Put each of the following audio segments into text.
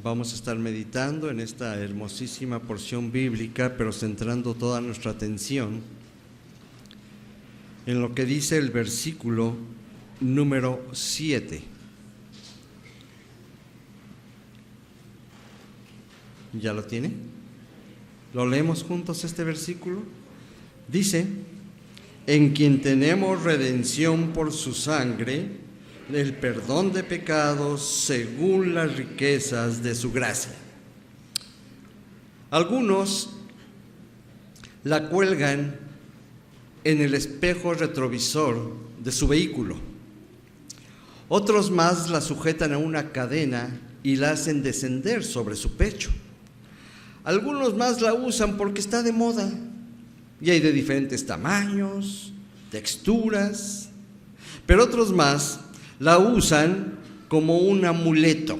Vamos a estar meditando en esta hermosísima porción bíblica, pero centrando toda nuestra atención en lo que dice el versículo número 7. ¿Ya lo tiene? ¿Lo leemos juntos este versículo? Dice: en quien tenemos redención por su sangre, el perdón de pecados según las riquezas de su gracia. Algunos la cuelgan en el espejo retrovisor de su vehículo. Otros más la sujetan a una cadena y la hacen descender sobre su pecho. Algunos más la usan porque está de moda y hay de diferentes tamaños, texturas, pero otros más la usan como un amuleto.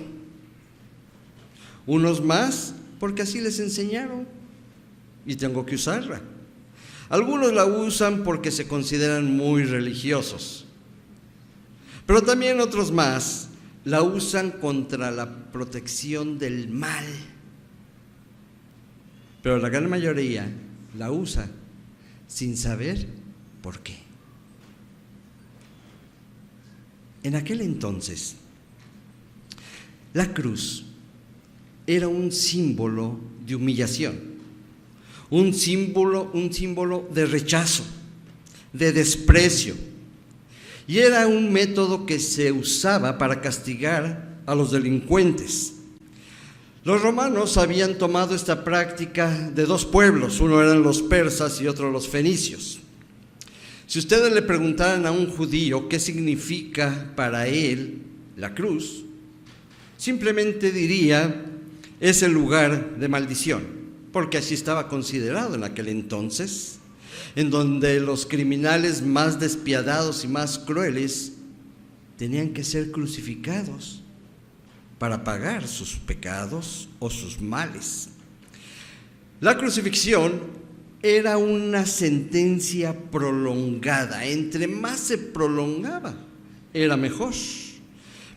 Unos más porque así les enseñaron y tengo que usarla. Algunos la usan porque se consideran muy religiosos, pero también otros más la usan contra la protección del mal. Pero la gran mayoría la usa sin saber por qué. En aquel entonces, la cruz era un símbolo de humillación, un símbolo de rechazo, de desprecio, y era un método que se usaba para castigar a los delincuentes. Los romanos habían tomado esta práctica de dos pueblos, uno eran los persas y otro los fenicios. Si ustedes le preguntaran a un judío qué significa para él la cruz, simplemente diría: es el lugar de maldición, porque así estaba considerado en aquel entonces, en donde los criminales más despiadados y más crueles tenían que ser crucificados para pagar sus pecados o sus males. La crucifixión era una sentencia prolongada. Entre más se prolongaba, era mejor.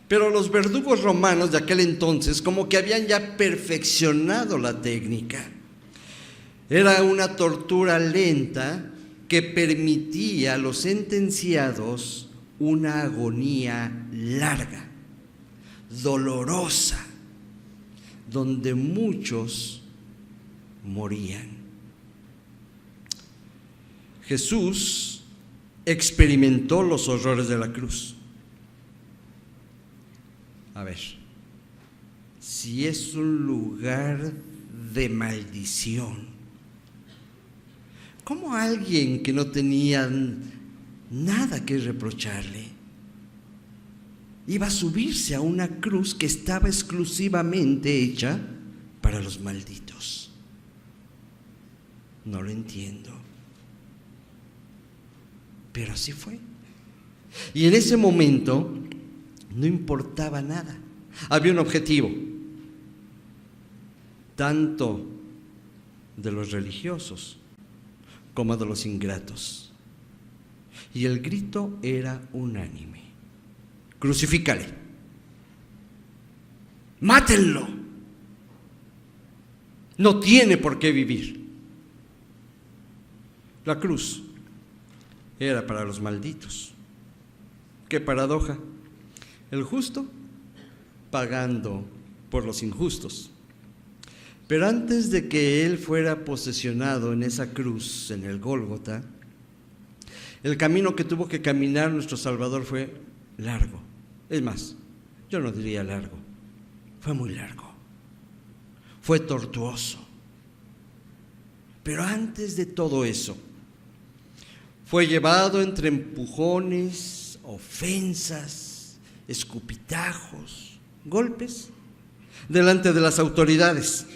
Pero los verdugos romanos de aquel entonces como que habían ya perfeccionado la técnica. Era una tortura lenta que permitía a los sentenciados una agonía larga, dolorosa, donde muchos morían. Jesús experimentó los horrores de la cruz. A ver, si es un lugar de maldición, ¿cómo alguien que no tenía nada que reprocharle iba a subirse a una cruz que estaba exclusivamente hecha para los malditos? No lo entiendo. Pero así fue. Y en ese momento no importaba nada. Había un objetivo, tanto de los religiosos como de los ingratos. Y el grito era unánime: crucifícale, mátenlo, no tiene por qué vivir. La cruz era para los malditos. Qué paradoja. El justo pagando por los injustos. Pero antes de que él fuera posesionado en esa cruz, en el Gólgota, el camino que tuvo que caminar nuestro Salvador fue largo. Es más, yo no diría largo, fue muy largo. Fue tortuoso. Pero antes de todo eso, fue llevado entre empujones, ofensas, escupitajos, golpes, delante de las autoridades.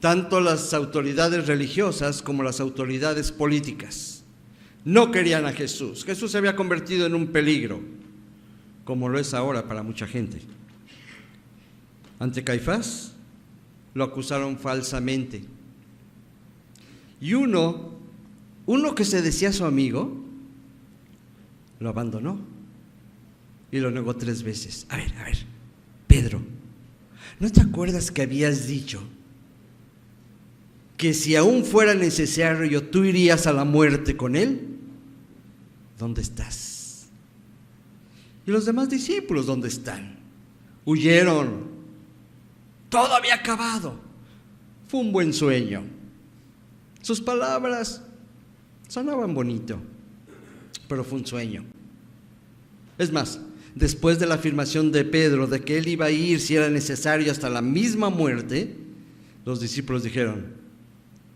Tanto las autoridades religiosas como las autoridades políticas no querían a Jesús. Jesús se había convertido en un peligro, como lo es ahora para mucha gente. Ante Caifás lo acusaron falsamente. Y uno que se decía su amigo, lo abandonó y lo negó 3 veces. A ver, Pedro, ¿No te acuerdas que habías dicho que si aún fuera necesario tú irías a la muerte con él? ¿Dónde estás? ¿Y los demás discípulos dónde están? Huyeron. Todo había acabado. Fue un buen sueño. Sus palabras sonaban bonito, pero fue un sueño. Es más, después de la afirmación de Pedro de que él iba a ir si era necesario hasta la misma muerte, los discípulos dijeron: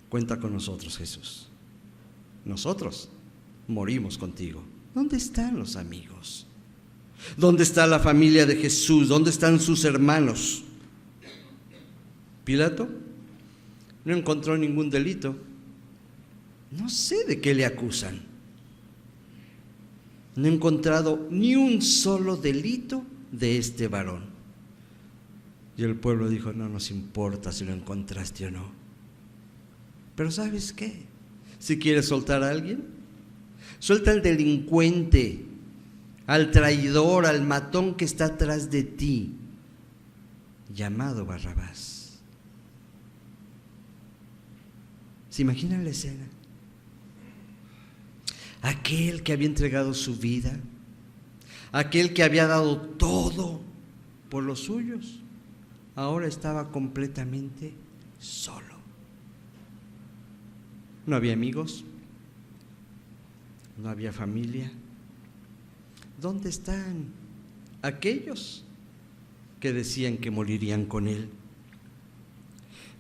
cuenta con nosotros, Jesús. Nosotros morimos contigo. ¿Dónde están los amigos? ¿Dónde está la familia de Jesús? ¿Dónde están sus hermanos? Pilato no encontró ningún delito. No sé de qué le acusan. No he encontrado ni un solo delito de este varón. Y el pueblo dijo: no nos importa si lo encontraste o no. Pero ¿sabes qué? Si quieres soltar a alguien, suelta al delincuente, al traidor, al matón que está atrás de ti, llamado Barrabás. ¿Se imaginan la escena? Aquel que había entregado su vida, aquel que había dado todo por los suyos, ahora estaba completamente solo. No había amigos, no había familia. ¿Dónde están aquellos que decían que morirían con él?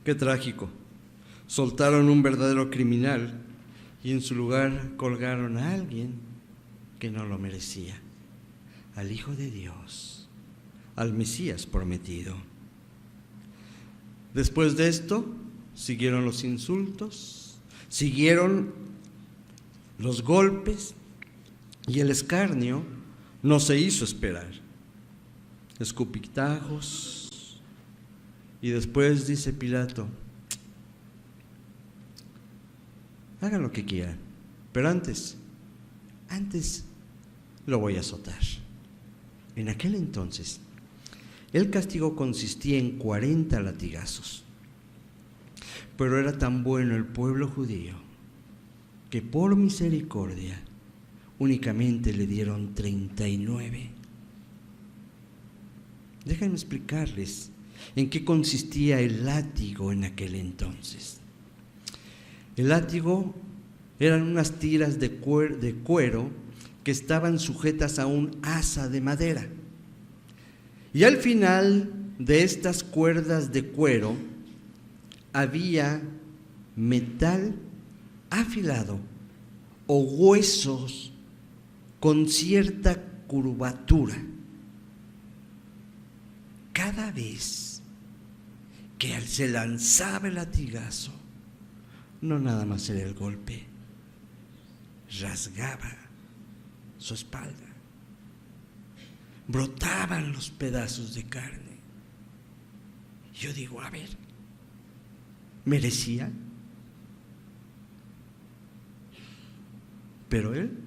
Qué trágico. Soltaron un verdadero criminal y en su lugar colgaron a alguien que no lo merecía, al Hijo de Dios, al Mesías prometido. Después de esto, siguieron los insultos, siguieron los golpes, y el escarnio no se hizo esperar. Escupitajos, y después dice Pilato: hagan lo que quieran, pero antes lo voy a azotar. En aquel entonces, el castigo consistía en 40 latigazos. Pero era tan bueno el pueblo judío que por misericordia únicamente le dieron 39. Déjenme explicarles en qué consistía el látigo en aquel entonces. El látigo eran unas tiras de cuero que estaban sujetas a un asa de madera. Y al final de estas cuerdas de cuero había metal afilado o huesos con cierta curvatura. Cada vez que se lanzaba el latigazo, no nada más era el golpe, rasgaba su espalda, brotaban los pedazos de carne. Yo digo, a ver, ¿merecía? Pero él,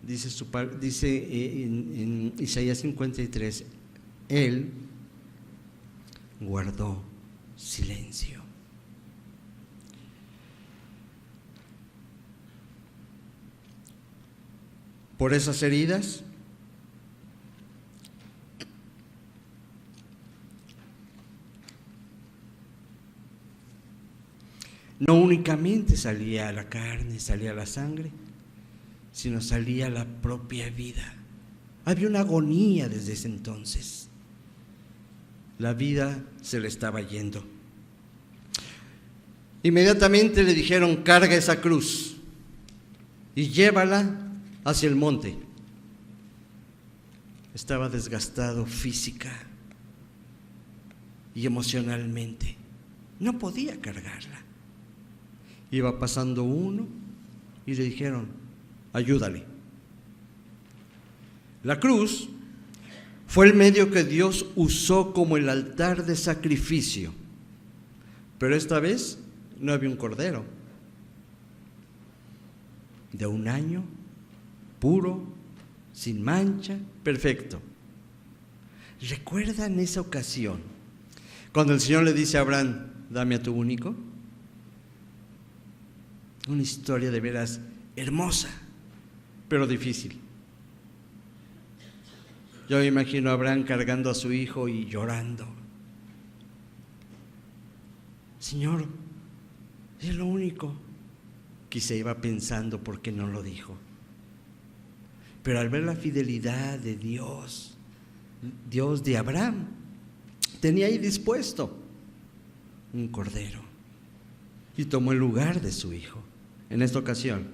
dice en Isaías 53, él guardó silencio. Por esas heridas no únicamente salía la carne, salía la sangre, sino salía la propia vida. Había una agonía desde ese entonces. La vida se le estaba yendo. Inmediatamente le dijeron: carga esa cruz y llévala hacia el monte. Estaba desgastado física y emocionalmente. No podía cargarla. Iba pasando uno y le dijeron: ayúdale. La cruz fue el medio que Dios usó como el altar de sacrificio, pero esta vez no había un cordero de 1 año, puro, sin mancha, perfecto. ¿Recuerdan esa ocasión Cuando el Señor le dice a Abraham, dame a tu único. Una historia de veras hermosa, pero difícil. Yo me imagino a Abraham cargando a su hijo y llorando. Señor, es lo único. Quizá iba pensando por qué no lo dijo. Pero al ver la fidelidad de Dios, Dios de Abraham, tenía ahí dispuesto un cordero y tomó el lugar de su hijo. En esta ocasión,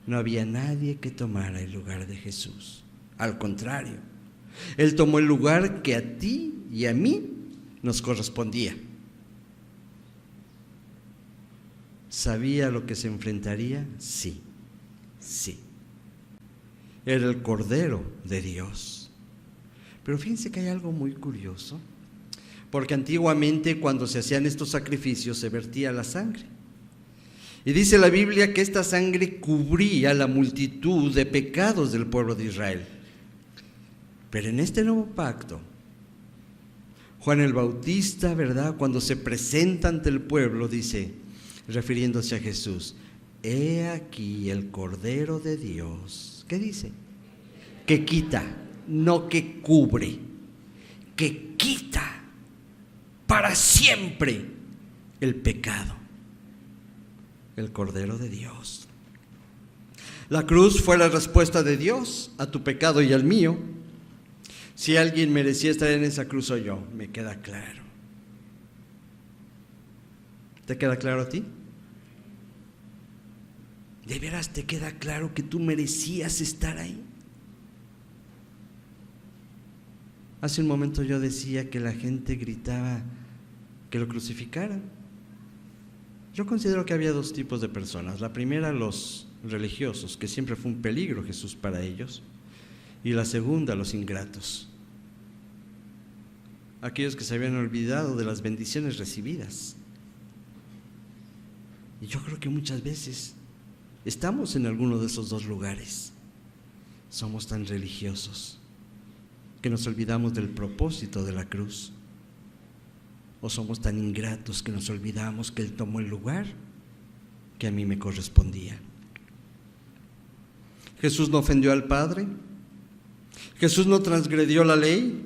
no había nadie que tomara el lugar de Jesús. Al contrario, Él tomó el lugar que a ti y a mí nos correspondía. ¿Sabía lo que se enfrentaría? Sí, sí. Era el Cordero de Dios. Pero fíjense que hay algo muy curioso, porque antiguamente cuando se hacían estos sacrificios se vertía la sangre. Y dice la Biblia que esta sangre cubría la multitud de pecados del pueblo de Israel. Pero en este nuevo pacto, Juan el Bautista, ¿verdad?, cuando se presenta ante el pueblo, dice, refiriéndose a Jesús, he aquí el Cordero de Dios. ¿Qué dice? Que quita, no que cubre, que quita para siempre el pecado. El Cordero de Dios. La cruz fue la respuesta de Dios a tu pecado y al mío. Si alguien merecía estar en esa cruz, soy yo, me queda claro. ¿Te queda claro a ti? ¿De veras te queda claro que tú merecías estar ahí? Hace un momento yo decía que la gente gritaba que lo crucificaran. Yo considero que había dos tipos de personas. La primera, los religiosos, que siempre fue un peligro Jesús para ellos. Y la segunda, los ingratos. Aquellos que se habían olvidado de las bendiciones recibidas. Y yo creo que muchas veces estamos en alguno de esos dos lugares. Somos tan religiosos que nos olvidamos del propósito de la cruz. ¿O somos tan ingratos que nos olvidamos que Él tomó el lugar que a mí me correspondía? Jesús no ofendió al Padre. Jesús no transgredió la ley.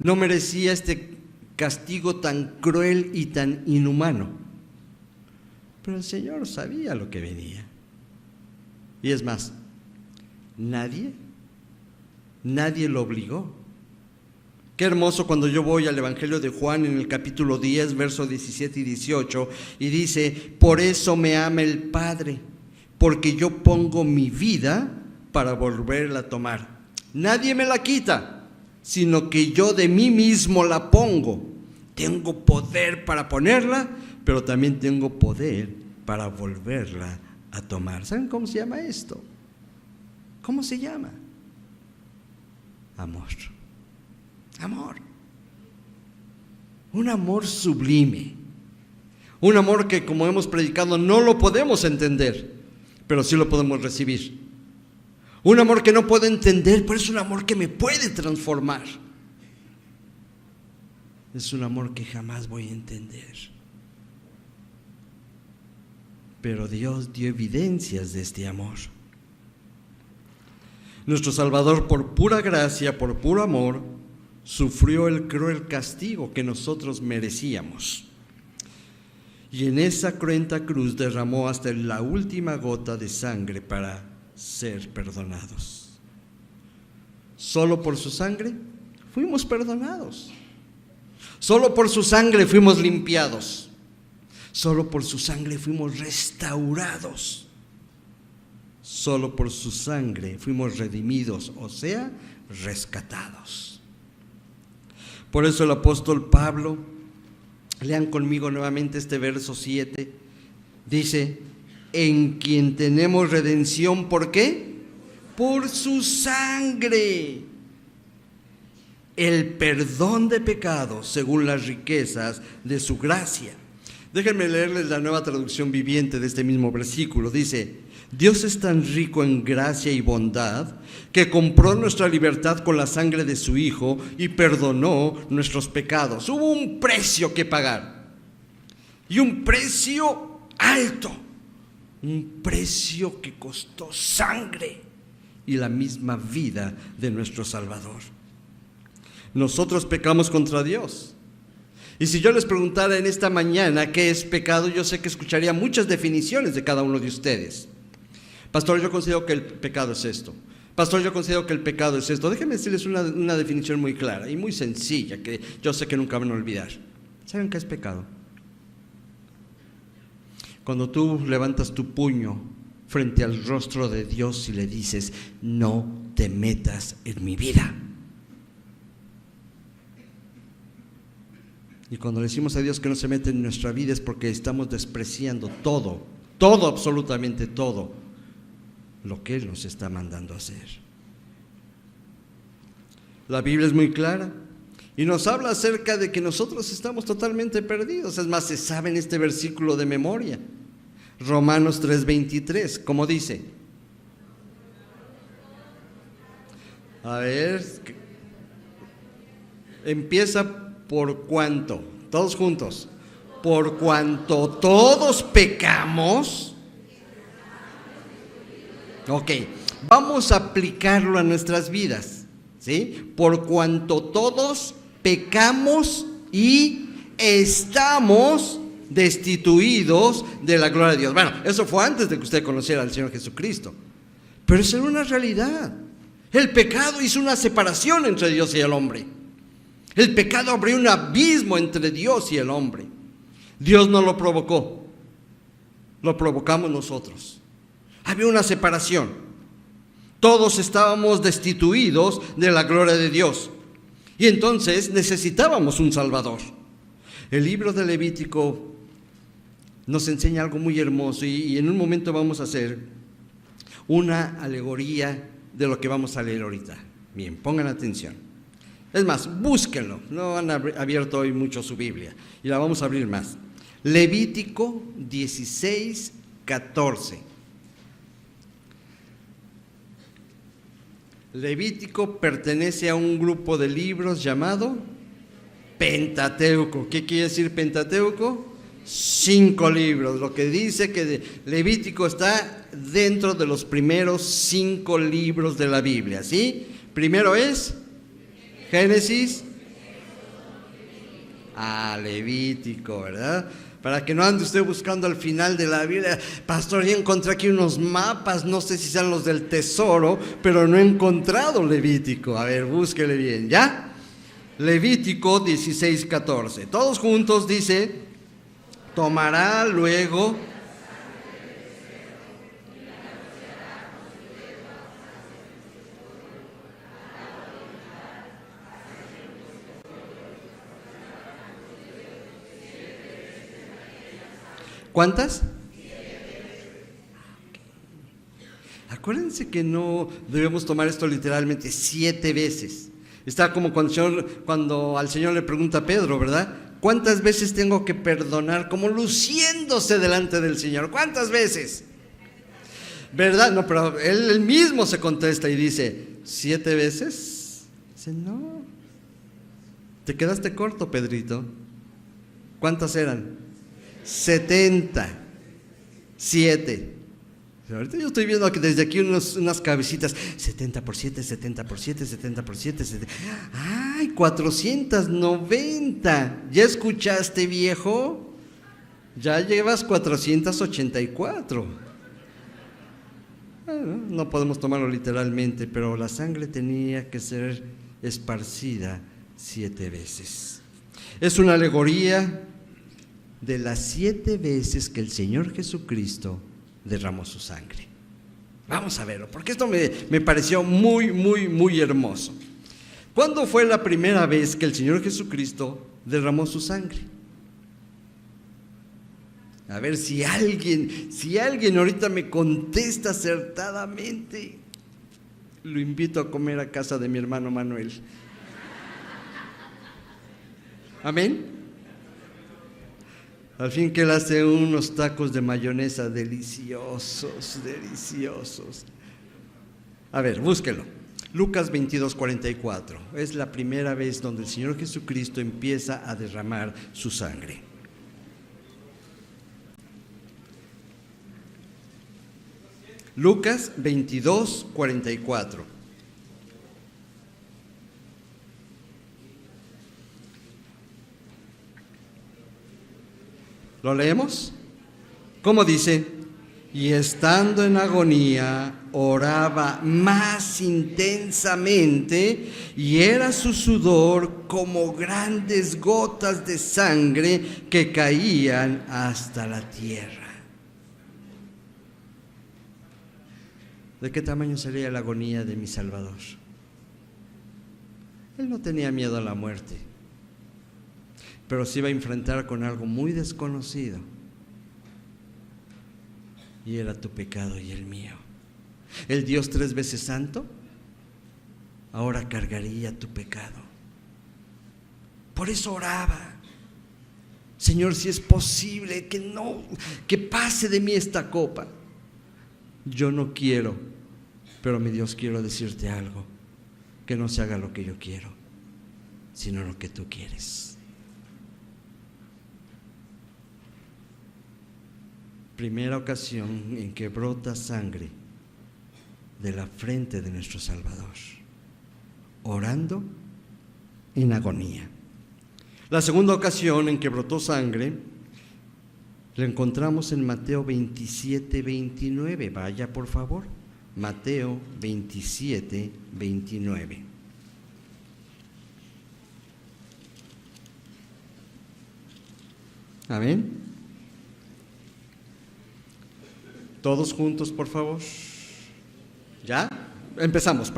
No merecía este castigo tan cruel y tan inhumano. Pero el Señor sabía lo que venía. Y es más, nadie lo obligó. Qué hermoso cuando yo voy al Evangelio de Juan en el capítulo 10, versos 17 y 18, y dice, por eso me ama el Padre, porque yo pongo mi vida para volverla a tomar. Nadie me la quita, sino que yo de mí mismo la pongo. Tengo poder para ponerla, pero también tengo poder para volverla a tomar. ¿Saben cómo se llama esto? ¿Cómo se llama? Amor. Amor. Un amor sublime. Un amor que, como hemos predicado, no lo podemos entender, pero sí lo podemos recibir. Un amor que no puedo entender, pero es un amor que me puede transformar. Es un amor que jamás voy a entender. Pero Dios dio evidencias de este amor. Nuestro Salvador, por pura gracia, por puro amor, sufrió el cruel castigo que nosotros merecíamos. Y en esa cruenta cruz derramó hasta la última gota de sangre para ser perdonados. Solo por su sangre fuimos perdonados. Solo por su sangre fuimos limpiados. Solo por su sangre fuimos restaurados. Solo por su sangre fuimos redimidos, o sea, rescatados. Por eso el apóstol Pablo, lean conmigo nuevamente este verso 7, dice, en quien tenemos redención, ¿por qué? Por su sangre. El perdón de pecados según las riquezas de su gracia. Déjenme leerles la Nueva Traducción Viviente de este mismo versículo. Dice, Dios es tan rico en gracia y bondad que compró nuestra libertad con la sangre de su Hijo y perdonó nuestros pecados. Hubo un precio que pagar, y un precio alto, un precio que costó sangre y la misma vida de nuestro Salvador. Nosotros pecamos contra Dios. Y si yo les preguntara en esta mañana qué es pecado, yo sé que escucharía muchas definiciones de cada uno de ustedes. Pastor, yo considero que el pecado es esto. Pastor, yo considero que el pecado es esto. Déjenme decirles una definición muy clara y muy sencilla que yo sé que nunca van a olvidar. ¿Saben qué es pecado? Cuando tú levantas tu puño frente al rostro de Dios y le dices: no te metas en mi vida. Y cuando le decimos a Dios que no se mete en nuestra vida es porque estamos despreciando todo, absolutamente todo lo que Él nos está mandando a hacer. La Biblia es muy clara y nos habla acerca de que nosotros estamos totalmente perdidos. Es más, se sabe en este versículo de memoria, Romanos 3:23, como dice. A ver, empieza por cuánto, todos juntos. Por cuanto todos pecamos. Ok, vamos a aplicarlo a nuestras vidas, ¿sí? Por cuanto todos pecamos y estamos destituidos de la gloria de Dios. Bueno, eso fue antes de que usted conociera al Señor Jesucristo, pero eso era una realidad. El pecado hizo una separación entre Dios y el hombre. El pecado abrió un abismo entre Dios y el hombre. Dios no lo provocó, lo provocamos nosotros. Había una separación. Todos estábamos destituidos de la gloria de Dios. Y entonces necesitábamos un Salvador. El libro de Levítico nos enseña algo muy hermoso y en un momento vamos a hacer una alegoría de lo que vamos a leer ahorita. Bien, pongan atención. Es más, búsquenlo. No han abierto hoy mucho su Biblia y la vamos a abrir más. Levítico 16:14. Levítico pertenece a un grupo de libros llamado Pentateuco. ¿Qué quiere decir Pentateuco? 5 libros. Lo que dice que Levítico está dentro de los primeros 5 libros de la Biblia, ¿sí? Primero es Génesis, Levítico, ¿verdad? Para que no ande usted buscando al final de la Biblia. Pastor, ya encontré aquí unos mapas, no sé si sean los del tesoro, pero no he encontrado Levítico. A ver, búsquele bien, ¿ya? Levítico 16:14. Todos juntos dice: tomará luego ¿cuántas? Acuérdense que no debemos tomar esto literalmente 7 veces. Está como cuando al Señor le pregunta a Pedro, ¿verdad? ¿Cuántas veces tengo que perdonar? Como luciéndose delante del Señor. ¿Cuántas veces? ¿Verdad? No, pero él mismo se contesta y dice: 7 veces. Dice: no. Te quedaste corto, Pedrito. ¿Cuántas eran? 77. Ahorita yo estoy viendo que desde aquí unas cabecitas. 70 por 7, 70 por 7, 70 por 7, 70. ¡Ay! 490. ¿Ya escuchaste, viejo? Ya llevas 484. Bueno, no podemos tomarlo literalmente, pero la sangre tenía que ser esparcida 7 veces. Es una alegoría de las 7 veces que el Señor Jesucristo derramó su sangre. Vamos a verlo, porque esto me pareció muy, muy, muy hermoso. ¿Cuándo fue la primera vez que el Señor Jesucristo derramó su sangre? A ver si alguien ahorita me contesta acertadamente, lo invito a comer a casa de mi hermano Manuel. Amén. Al fin que él hace unos tacos de mayonesa deliciosos, deliciosos. A ver, búsquelo. Lucas 22:44. Es la primera vez donde el Señor Jesucristo empieza a derramar su sangre. Lucas 22:44. ¿Lo leemos? ¿Cómo dice? Y estando en agonía, oraba más intensamente, y era su sudor como grandes gotas de sangre que caían hasta la tierra. ¿De qué tamaño sería la agonía de mi Salvador? Él no tenía miedo a la muerte, pero se iba a enfrentar con algo muy desconocido, y era tu pecado y el mío. El Dios 3 veces santo ahora cargaría tu pecado. Por eso oraba: Señor, si es posible que pase de mí esta copa. Yo no quiero, pero mi Dios, quiero decirte algo: que no se haga lo que yo quiero, sino lo que tú quieres. Primera ocasión en que brota sangre de la frente de nuestro Salvador, orando en agonía. La segunda ocasión en que brotó sangre la encontramos en Mateo 27:29. Vaya, por favor. Mateo 27:29. Amén. Todos juntos, por favor. ¿Ya? Empezamos.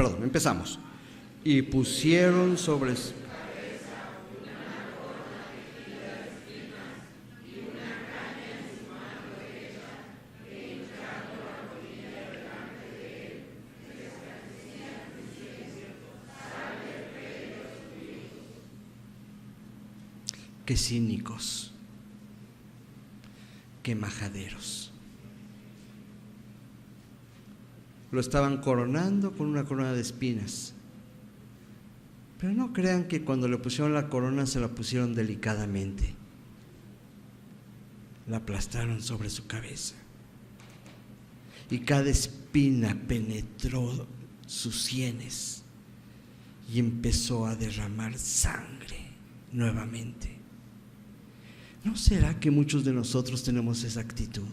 Y pusieron sobre su qué cínicos, qué majaderos. Lo estaban coronando con una corona de espinas. Pero no crean que cuando le pusieron la corona se la pusieron delicadamente. La aplastaron sobre su cabeza. Y cada espina penetró sus sienes y empezó a derramar sangre nuevamente. ¿No será que muchos de nosotros tenemos esa actitud?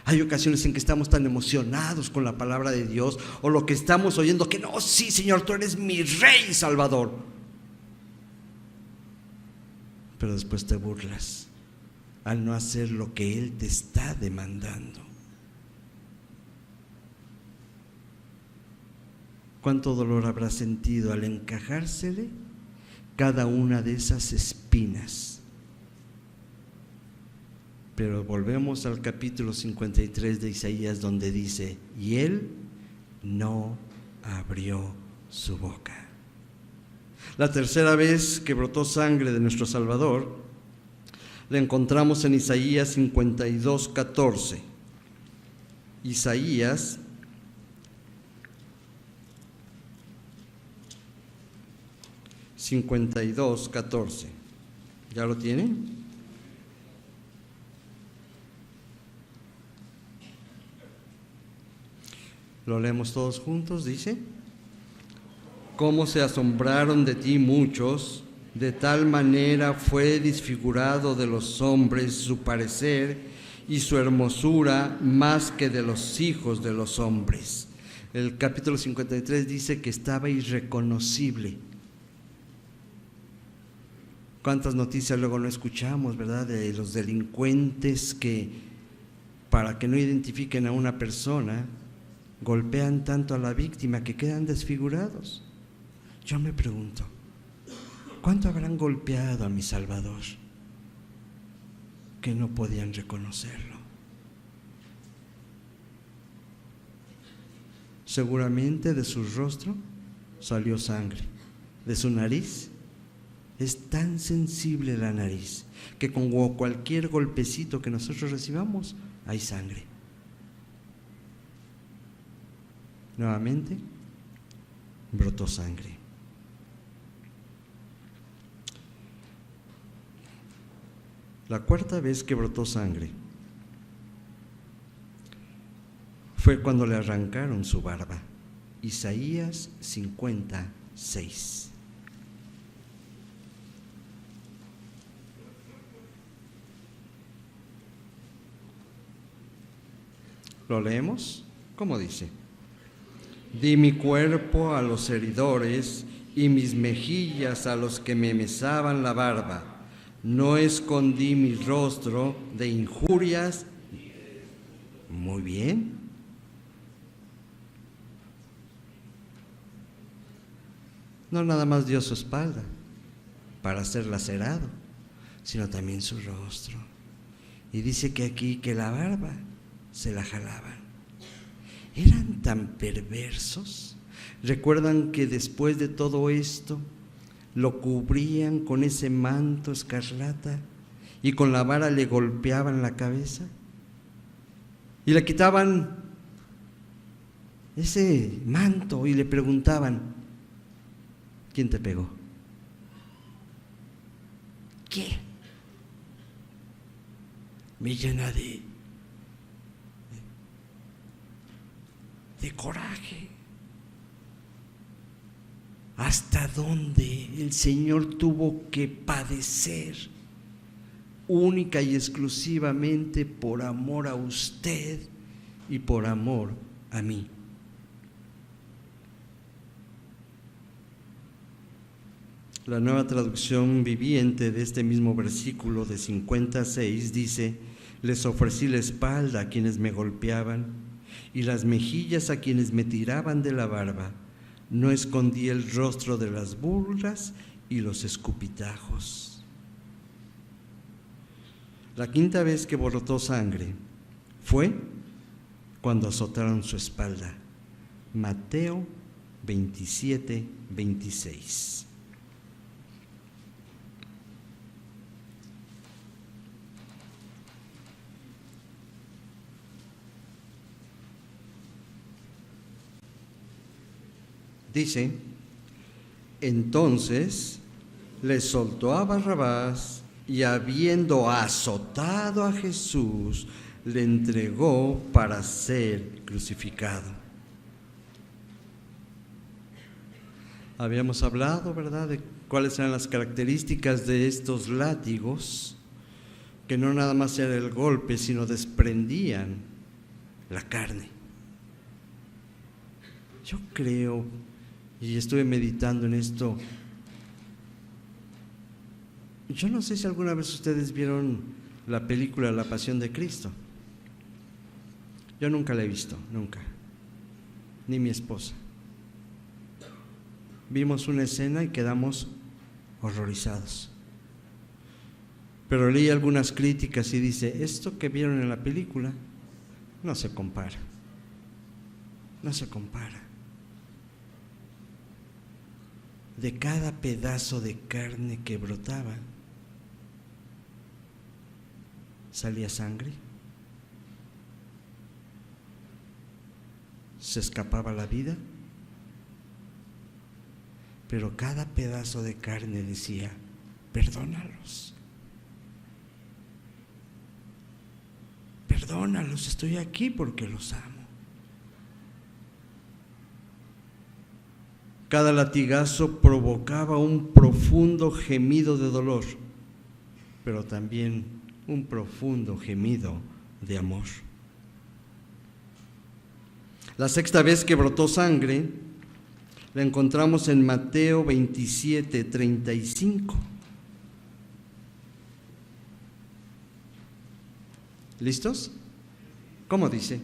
Hay ocasiones en que estamos tan emocionados con la palabra de Dios o lo que estamos oyendo, que no, sí, Señor, tú eres mi Rey y Salvador. Pero después te burlas al no hacer lo que Él te está demandando. ¿Cuánto dolor habrá sentido al encajársele cada una de esas espinas? Pero volvemos al capítulo 53 de Isaías, donde dice: y Él no abrió su boca. La tercera vez que brotó sangre de nuestro Salvador la encontramos en Isaías 52:14. Isaías 52:14. ¿Ya lo tienen? Lo leemos todos juntos. Dice: cómo se asombraron de ti muchos, de tal manera fue desfigurado de los hombres su parecer, y su hermosura más que de los hijos de los hombres. El capítulo 53 dice que estaba irreconocible. ¿Cuántas noticias luego no escuchamos, verdad? De los delincuentes que, para que no identifiquen a una persona, golpean tanto a la víctima que quedan desfigurados. Yo me pregunto, ¿cuánto habrán golpeado a mi Salvador que no podían reconocerlo? Seguramente de su rostro salió sangre, de su nariz Es tan sensible la nariz que con cualquier golpecito que nosotros recibamos, hay sangre. Nuevamente, brotó sangre. La cuarta vez que brotó sangre fue cuando le arrancaron su barba. Isaías 56. ¿Lo leemos? ¿Cómo dice? Di mi cuerpo a los heridores y mis mejillas a los que me mesaban la barba. No escondí mi rostro de injurias. Muy bien. No nada más dio su espalda para ser lacerado, sino también su rostro. Y dice que aquí que la barba se la jalaban. Eran tan perversos. ¿Recuerdan que después de todo esto lo cubrían con ese manto escarlata y con la vara le golpeaban la cabeza? Y le quitaban ese manto y le preguntaban: ¿quién te pegó? ¿Qué? Me llena de coraje. ¿Hasta dónde el Señor tuvo que padecer única y exclusivamente por amor a usted y por amor a mí? La Nueva Traducción Viviente de este mismo versículo de 56 dice: les ofrecí la espalda a quienes me golpeaban y las mejillas a quienes me tiraban de la barba. No escondí el rostro de las burlas y los escupitajos. La quinta vez que brotó sangre fue cuando azotaron su espalda. Mateo 27, 26. Dice: entonces le soltó a Barrabás y habiendo azotado a Jesús, le entregó para ser crucificado. Habíamos hablado, ¿verdad?, de cuáles eran las características de estos látigos, que no nada más era el golpe, sino desprendían la carne. Yo creo, y estuve meditando en esto, yo no sé si alguna vez ustedes vieron la película La Pasión de Cristo. Yo nunca la he visto, nunca, ni mi esposa. Vimos una escena y quedamos horrorizados. Pero leí algunas críticas y dice: esto que vieron en la película no se compara, no se compara. De cada pedazo de carne que brotaba, salía sangre, se escapaba la vida, pero cada pedazo de carne decía: perdónalos, perdónalos, estoy aquí porque los amo. Cada latigazo provocaba un profundo gemido de dolor, pero también un profundo gemido de amor. La sexta vez que brotó sangre la encontramos en Mateo 27, 35. ¿Listos? ¿Cómo dice?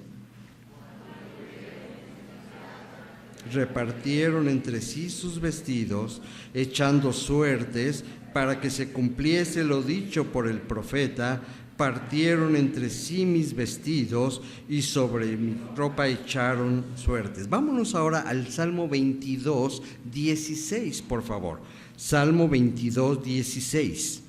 Repartieron entre sí sus vestidos, echando suertes para que se cumpliese lo dicho por el profeta: partieron entre sí mis vestidos y sobre mi ropa echaron suertes. Vámonos ahora al Salmo 22, 16, por favor. Salmo 22, 16.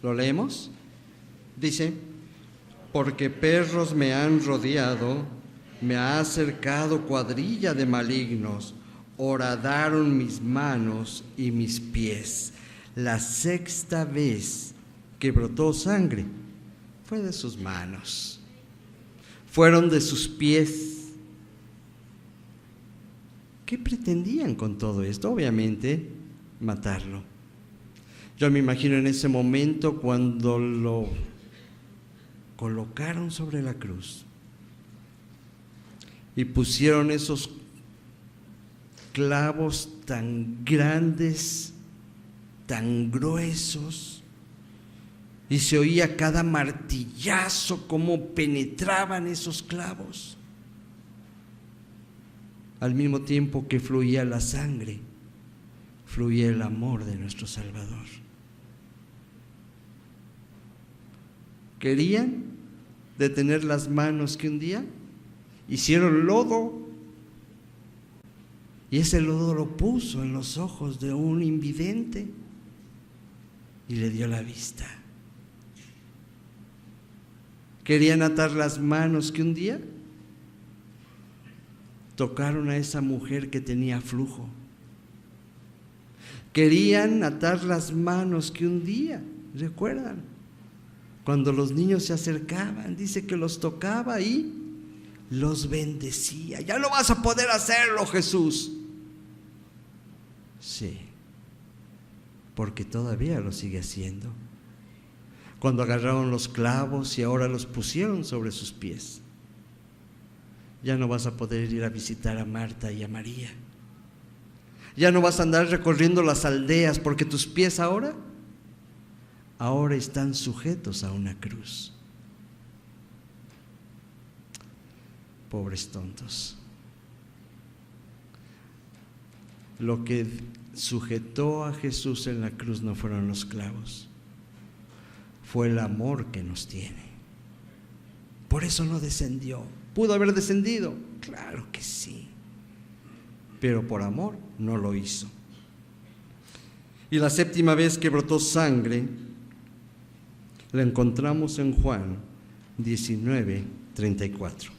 ¿Lo leemos? Dice: porque perros me han rodeado, me ha acercado cuadrilla de malignos, horadaron mis manos y mis pies. La sexta vez que brotó sangre fue de sus manos, fueron de sus pies. ¿Qué pretendían con todo esto? Obviamente, matarlo. Yo me imagino en ese momento cuando lo colocaron sobre la cruz y pusieron esos clavos tan grandes, tan gruesos, y se oía cada martillazo cómo penetraban esos clavos, al mismo tiempo que fluía la sangre, fluía el amor de nuestro Salvador. Querían detener las manos que un día hicieron lodo, y ese lodo lo puso en los ojos de un invidente y le dio la vista. Querían atar las manos que un día tocaron a esa mujer que tenía flujo. Querían atar las manos que un día, ¿recuerdan? Cuando los niños se acercaban, dice que los tocaba y los bendecía. Ya no vas a poder hacerlo, Jesús. Sí, porque todavía lo sigue haciendo. Cuando agarraron los clavos y ahora los pusieron sobre sus pies, ya no vas a poder ir a visitar a Marta y a María. Ya no vas a andar recorriendo las aldeas, porque tus pies ahora están sujetos a una cruz. Pobres tontos. Lo que sujetó a Jesús en la cruz no fueron los clavos, fue el amor que nos tiene. Por eso no descendió. ¿Pudo haber descendido? Claro que sí, pero por amor no lo hizo. Y la séptima vez que brotó sangre la encontramos en Juan 19:34.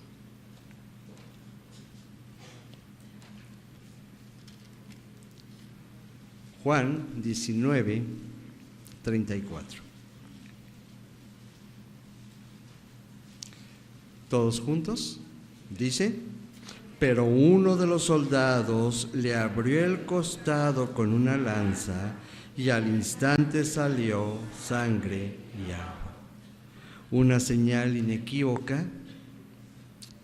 Juan 19:34. Todos juntos, dice: pero uno de los soldados le abrió el costado con una lanza y al instante salió sangre y agua. Una señal inequívoca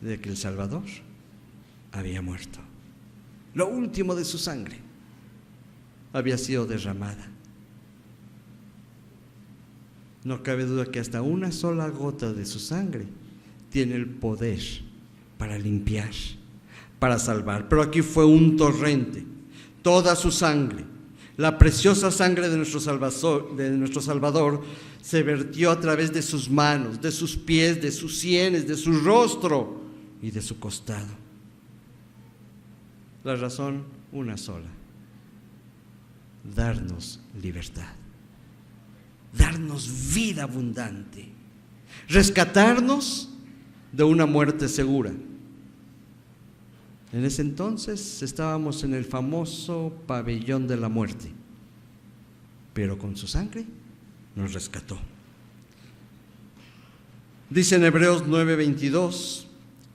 de que el Salvador había muerto. Lo último de su sangre había sido derramada. No cabe duda que hasta una sola gota de su sangre tiene el poder para limpiar, para salvar. Pero aquí fue un torrente. Toda su sangre, la preciosa sangre de nuestro Salvador, se vertió a través de sus manos, de sus pies, de sus sienes, de su rostro y de su costado. La razón, una sola: darnos libertad, darnos vida abundante, rescatarnos de una muerte segura. En ese entonces estábamos en el famoso pabellón de la muerte, pero con su sangre nos rescató. Dice en Hebreos 9:22: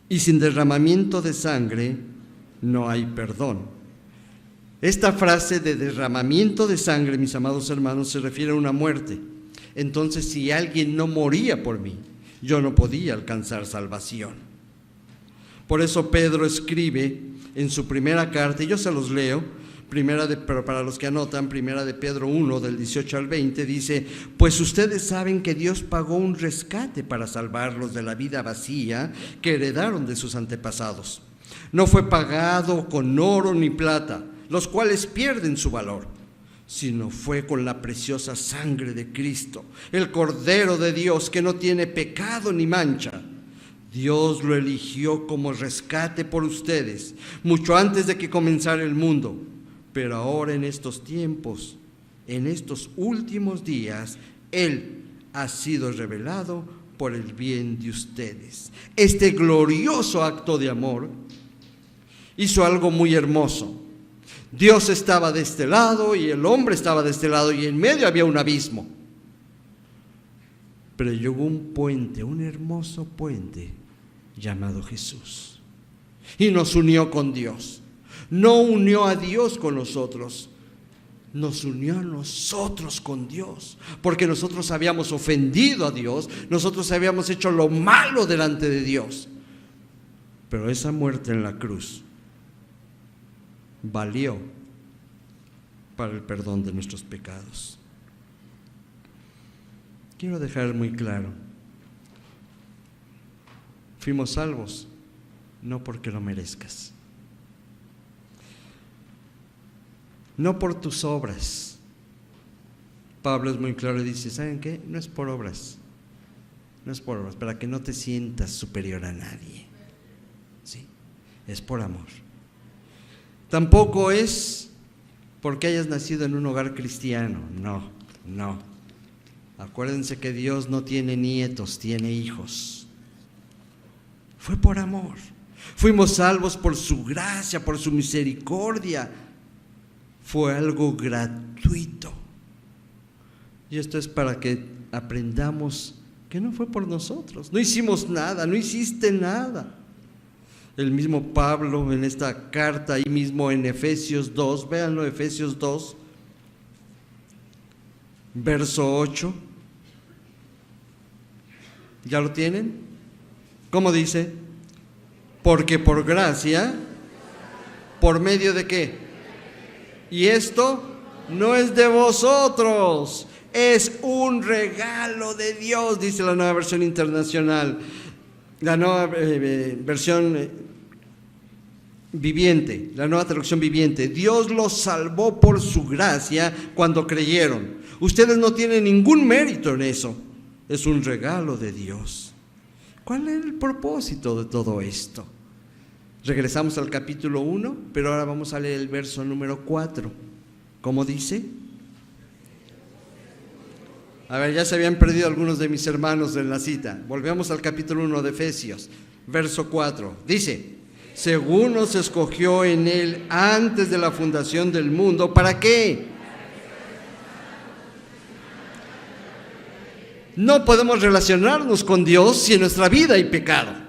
y sin derramamiento de sangre no hay perdón. Esta frase de derramamiento de sangre, mis amados hermanos, se refiere a una muerte. Entonces, si alguien no moría por mí, yo no podía alcanzar salvación. Por eso Pedro escribe en su primera carta, y yo se los leo, pero para los que anotan, primera de Pedro 1, del 18 al 20, dice: pues ustedes saben que Dios pagó un rescate para salvarlos de la vida vacía que heredaron de sus antepasados. No fue pagado con oro ni plata, los cuales pierden su valor, sino fue con la preciosa sangre de Cristo, el Cordero de Dios, que no tiene pecado ni mancha. Dios lo eligió como rescate por ustedes, mucho antes de que comenzara el mundo. Pero ahora, en estos tiempos, en estos últimos días, Él ha sido revelado por el bien de ustedes. Este glorioso acto de amor hizo algo muy hermoso. Dios estaba de este lado y el hombre estaba de este lado, y en medio había un abismo. Pero llegó un puente, un hermoso puente llamado Jesús, y nos unió con Dios. No unió a Dios con nosotros, nos unió a nosotros con Dios, porque nosotros habíamos ofendido a Dios, nosotros habíamos hecho lo malo delante de Dios. Pero esa muerte en la cruz valió para el perdón de nuestros pecados. Quiero dejar muy claro: fuimos salvos no porque lo merezcas, no por tus obras. Pablo es muy claro y dice: ¿saben qué? No es por obras, no es por obras, para que no te sientas superior a nadie. Sí, es por amor. Tampoco es porque hayas nacido en un hogar cristiano, no. Acuérdense que Dios no tiene nietos, tiene hijos. Fue por amor. Fuimos salvos por su gracia, por su misericordia. Fue algo gratuito. Y esto es para que aprendamos que no fue por nosotros. No hicimos nada, no hiciste nada. El mismo Pablo en esta carta, ahí mismo en Efesios 2, véanlo, Efesios 2, verso 8. ¿Ya lo tienen? ¿Cómo dice? Porque por gracia, ¿por medio de qué? Y esto no es de vosotros, es un regalo de Dios, dice la Nueva Versión Internacional, la Nueva Versión Viviente, la Nueva Traducción Viviente. Dios los salvó por su gracia cuando creyeron. Ustedes no tienen ningún mérito en eso, es un regalo de Dios. ¿Cuál es el propósito de todo esto? Regresamos al capítulo 1, pero ahora vamos a leer el verso número 4. ¿Cómo dice? A ver, ya se habían perdido algunos de mis hermanos en la cita. Volvemos al capítulo 1 de Efesios, verso 4. Dice: según nos escogió en Él antes de la fundación del mundo. ¿Para qué? No podemos relacionarnos con Dios si en nuestra vida hay pecado.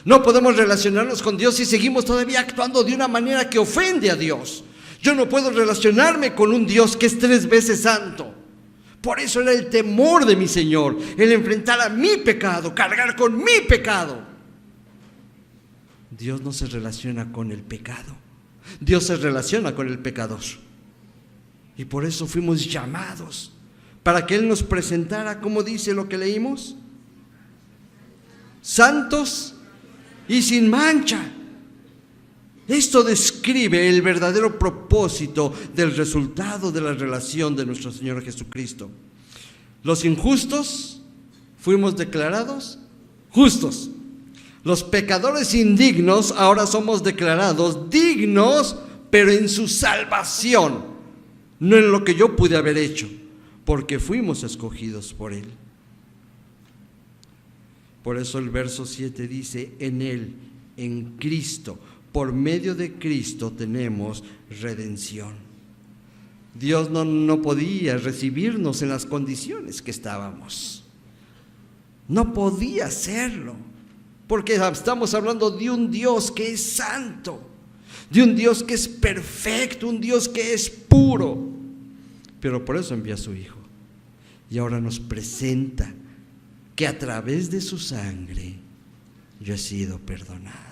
No podemos relacionarnos con Dios si seguimos todavía actuando de una manera que ofende a Dios. Yo no puedo relacionarme con un Dios que es 3 veces santo. Por eso era el temor de mi Señor, el enfrentar a mi pecado, cargar con mi pecado. Dios no se relaciona con el pecado, Dios se relaciona con el pecador. Y por eso fuimos llamados, para que Él nos presentara, como dice lo que leímos, santos y sin mancha. Esto describe el verdadero propósito del resultado de la relación de nuestro Señor Jesucristo. Los injustos fuimos declarados justos. Los pecadores indignos ahora somos declarados dignos, pero en su salvación, no en lo que yo pude haber hecho, porque fuimos escogidos por Él. Por eso el verso 7 dice: en Él, en Cristo, por medio de Cristo tenemos redención. Dios no podía recibirnos en las condiciones que estábamos. No podía hacerlo, porque estamos hablando de un Dios que es santo, de un Dios que es perfecto, un Dios que es puro. Pero por eso envía a su Hijo. Y ahora nos presenta que a través de su sangre yo he sido perdonado.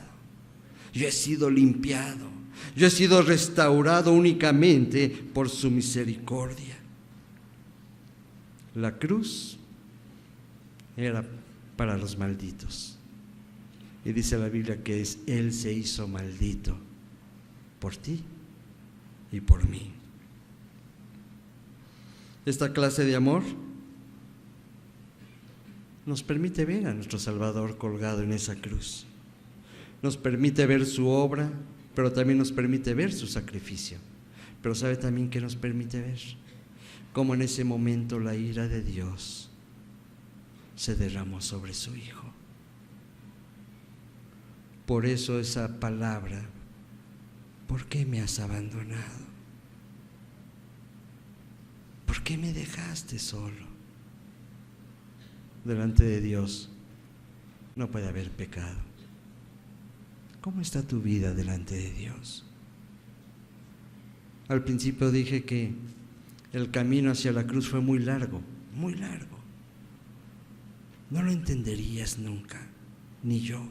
Yo he sido limpiado, yo he sido restaurado únicamente por su misericordia. La cruz era para los malditos, Y dice la Biblia que Él se hizo maldito por ti y por mí. Esta clase de amor nos permite ver a nuestro Salvador colgado en esa cruz. Nos permite ver su obra, pero también nos permite ver su sacrificio. Pero ¿sabe también qué nos permite ver? Cómo en ese momento la ira de Dios se derramó sobre su Hijo. Por eso esa palabra, ¿por qué me has abandonado? ¿Por qué me dejaste solo? Delante de Dios no puede haber pecado. ¿Cómo está tu vida delante de Dios? Al principio dije que el camino hacia la cruz fue muy largo, muy largo. No lo entenderías nunca, ni yo,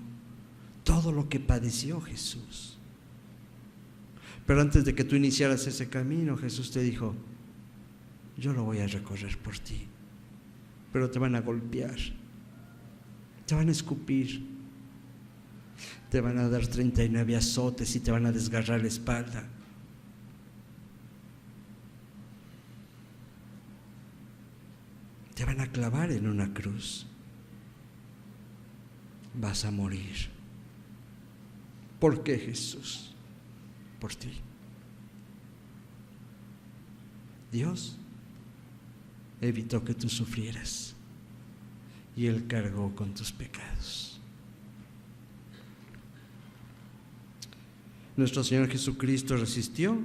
todo lo que padeció Jesús. Pero antes de que tú iniciaras ese camino, Jesús te dijo: yo lo voy a recorrer por ti, pero te van a golpear, te van a escupir, te van a dar 39 azotes y te van a desgarrar la espalda. Te van a clavar en una cruz. Vas a morir. ¿Por qué, Jesús? Por ti. Dios evitó que tú sufrieras y Él cargó con tus pecados. Nuestro Señor Jesucristo resistió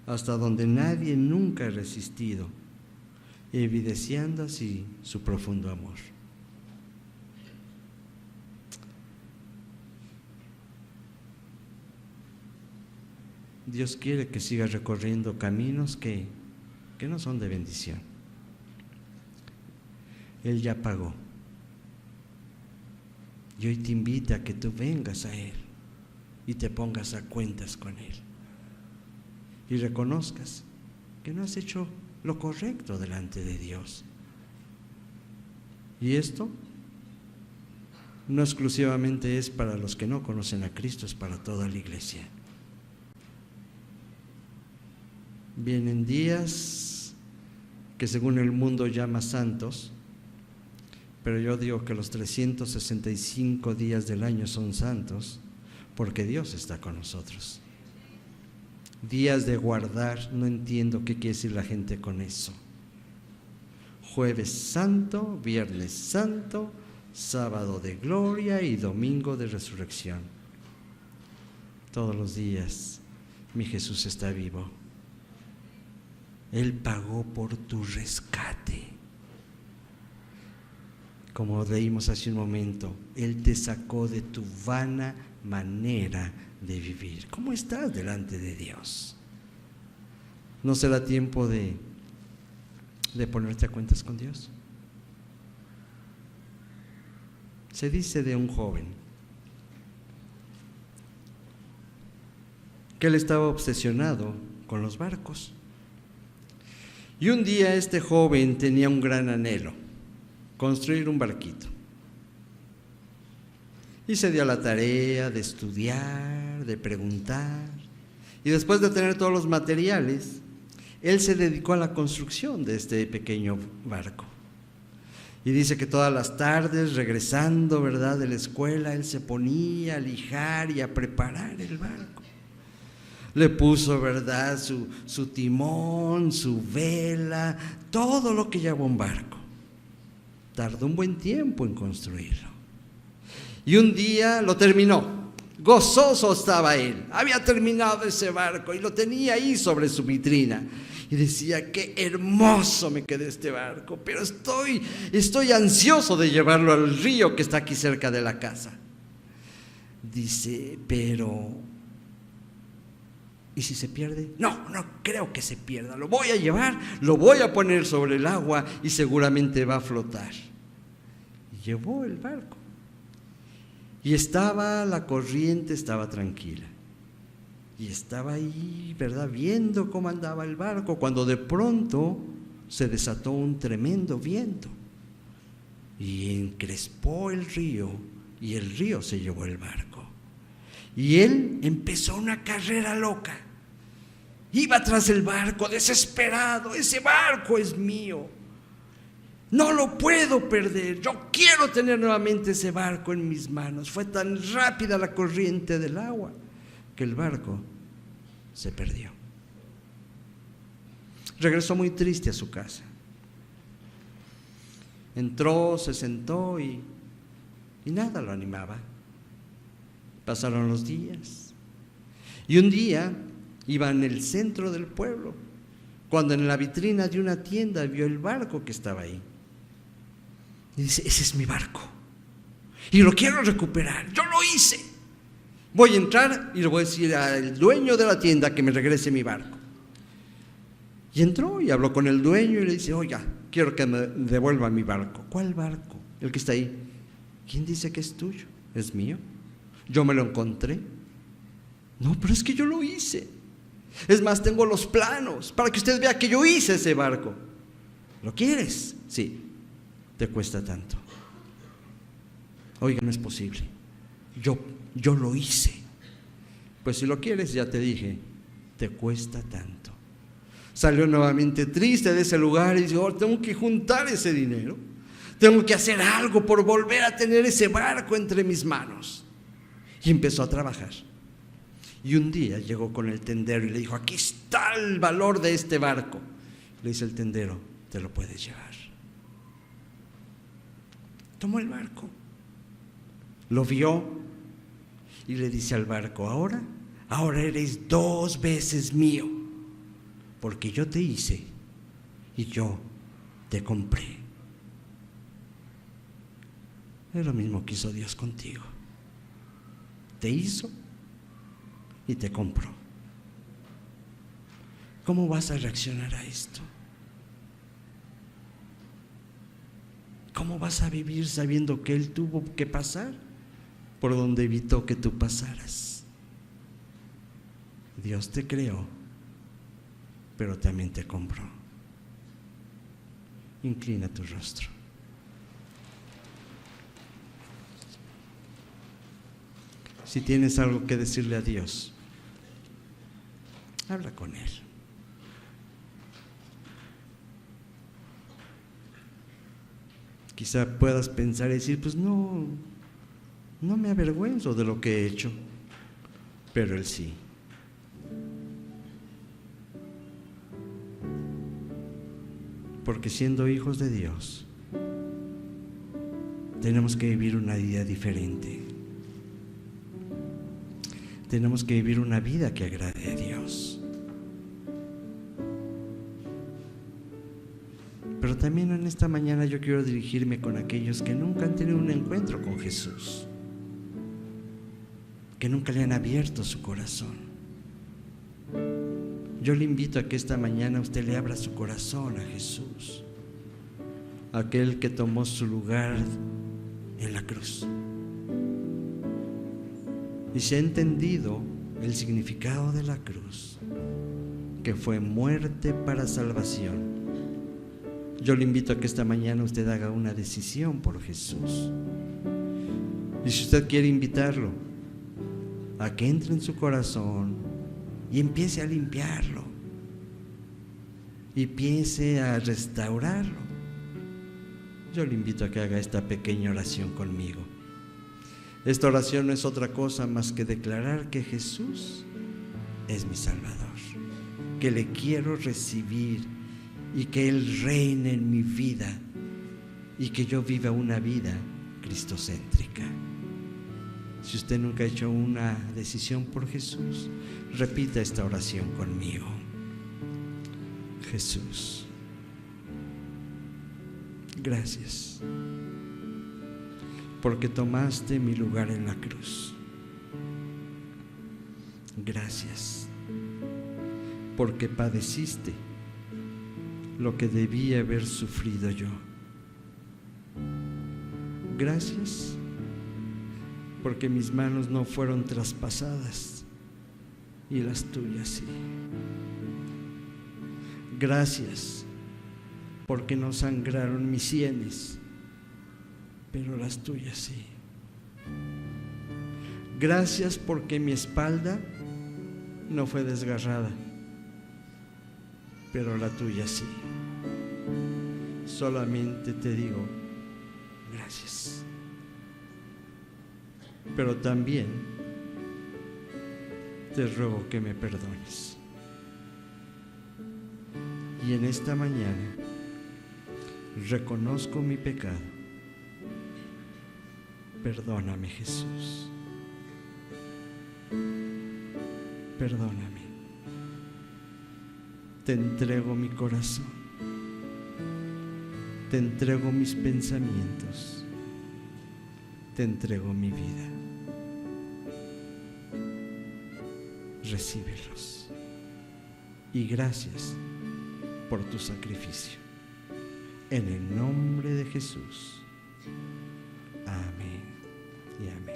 hasta donde nadie nunca ha resistido, evidenciando así su profundo amor. Dios quiere que sigas recorriendo caminos que no son de bendición. Él ya pagó. Y hoy te invita a que tú vengas a Él y te pongas a cuentas con Él. Y reconozcas que no has hecho lo correcto delante de Dios. Y esto no exclusivamente es para los que no conocen a Cristo, es para toda la iglesia. Vienen días que según el mundo llama santos, pero yo digo que los 365 días del año son santos porque Dios está con nosotros. Días de guardar, no entiendo qué quiere decir la gente con eso. Jueves santo, viernes santo, sábado de gloria y domingo de resurrección. Todos los días mi Jesús está vivo. Él pagó por tu rescate. Como leímos hace un momento, Él te sacó de tu vana manera de vivir. ¿Cómo estás delante de Dios? ¿No será tiempo de ponerte a cuentas con Dios? Se dice de un joven que él estaba obsesionado con los barcos. Y un día este joven tenía un gran anhelo: construir un barquito. Y se dio a la tarea de estudiar, de preguntar. Y después de tener todos los materiales, él se dedicó a la construcción de este pequeño barco. Y dice que todas las tardes, regresando, ¿verdad?, de la escuela, él se ponía a lijar y a preparar el barco. Le puso, ¿verdad?, su timón, su vela, todo lo que lleva un barco. Tardó un buen tiempo en construirlo. Y un día lo terminó. Gozoso estaba él. Había terminado ese barco y lo tenía ahí sobre su vitrina. Y decía: qué hermoso me quedó este barco, pero estoy ansioso de llevarlo al río que está aquí cerca de la casa. Dice: pero ¿y si se pierde? No creo que se pierda. Lo voy a llevar, lo voy a poner sobre el agua y seguramente va a flotar. Y llevó el barco. Y la corriente estaba tranquila. Y estaba ahí, ¿verdad?, viendo cómo andaba el barco, cuando de pronto se desató un tremendo viento. Y encrespó el río y el río se llevó el barco. Y él empezó una carrera loca. Iba tras el barco desesperado. Ese barco es mío. No lo puedo perder. Yo quiero tener nuevamente ese barco en mis manos. Fue tan rápida la corriente del agua que el barco se perdió. Regresó muy triste a su casa. Entró, se sentó y nada lo animaba. Pasaron los días. Y un día iba en el centro del pueblo, cuando en la vitrina de una tienda vio el barco que estaba ahí. Y dice: ese es mi barco. Y lo quiero recuperar. Yo lo hice. Voy a entrar y le voy a decir al dueño de la tienda que me regrese mi barco. Y entró y habló con el dueño y le dice: oiga, quiero que me devuelva mi barco. ¿Cuál barco? El que está ahí. ¿Quién dice que es tuyo? ¿Es mío? Yo me lo encontré. No, pero es que yo lo hice. Es más, tengo los planos para que usted vea que yo hice ese barco. ¿Lo quieres? Sí. Te cuesta tanto. Oiga, no es posible. Yo lo hice. Pues si lo quieres, ya te dije, te cuesta tanto. Salió nuevamente triste de ese lugar y dijo: tengo que juntar ese dinero. Tengo que hacer algo por volver a tener ese barco entre mis manos. Y empezó a trabajar. Y un día llegó con el tendero y le dijo: aquí está el valor de este barco. Le dice el tendero: te lo puedes llevar. Tomó el barco, lo vio y le dice al barco: ahora eres 2 veces mío, porque yo te hice y yo te compré. Es lo mismo que hizo Dios contigo. Te hizo y te compró. ¿Cómo vas a reaccionar a esto? ¿Cómo vas a vivir sabiendo que Él tuvo que pasar por donde evitó que tú pasaras? Dios te creó, pero también te compró. Inclina tu rostro. Si tienes algo que decirle a Dios, habla con Él. Quizá puedas pensar y decir: pues no me avergüenzo de lo que he hecho, pero Él sí. Porque siendo hijos de Dios, tenemos que vivir una vida diferente. Tenemos que vivir una vida que agrade a Dios. Pero también en esta mañana yo quiero dirigirme con aquellos que nunca han tenido un encuentro con Jesús, que nunca le han abierto su corazón. Yo le invito a que esta mañana usted le abra su corazón a Jesús, aquel que tomó su lugar en la cruz. Y se ha entendido el significado de la cruz, que fue muerte para salvación. Yo le invito a que esta mañana usted haga una decisión por Jesús. Y si usted quiere invitarlo a que entre en su corazón y empiece a limpiarlo, y empiece a restaurarlo, yo le invito a que haga esta pequeña oración conmigo. Esta oración no es otra cosa más que declarar que Jesús es mi Salvador, que le quiero recibir y que Él reine en mi vida y que yo viva una vida cristocéntrica. Si usted nunca ha hecho una decisión por Jesús, repita esta oración conmigo. Jesús, gracias porque tomaste mi lugar en la cruz. Gracias porque padeciste lo que debía haber sufrido yo. Gracias porque mis manos no fueron traspasadas y las tuyas sí. Gracias porque no sangraron mis sienes, pero las tuyas sí. Gracias porque mi espalda no fue desgarrada, pero la tuya sí. Solamente te digo gracias. Pero también te ruego que me perdones. Y en esta mañana reconozco mi pecado. Perdóname, Jesús. Perdóname. Te entrego mi corazón. Te entrego mis pensamientos. Te entrego mi vida. Recíbelos. Y gracias por tu sacrificio. En el nombre de Jesús. Amén y amén.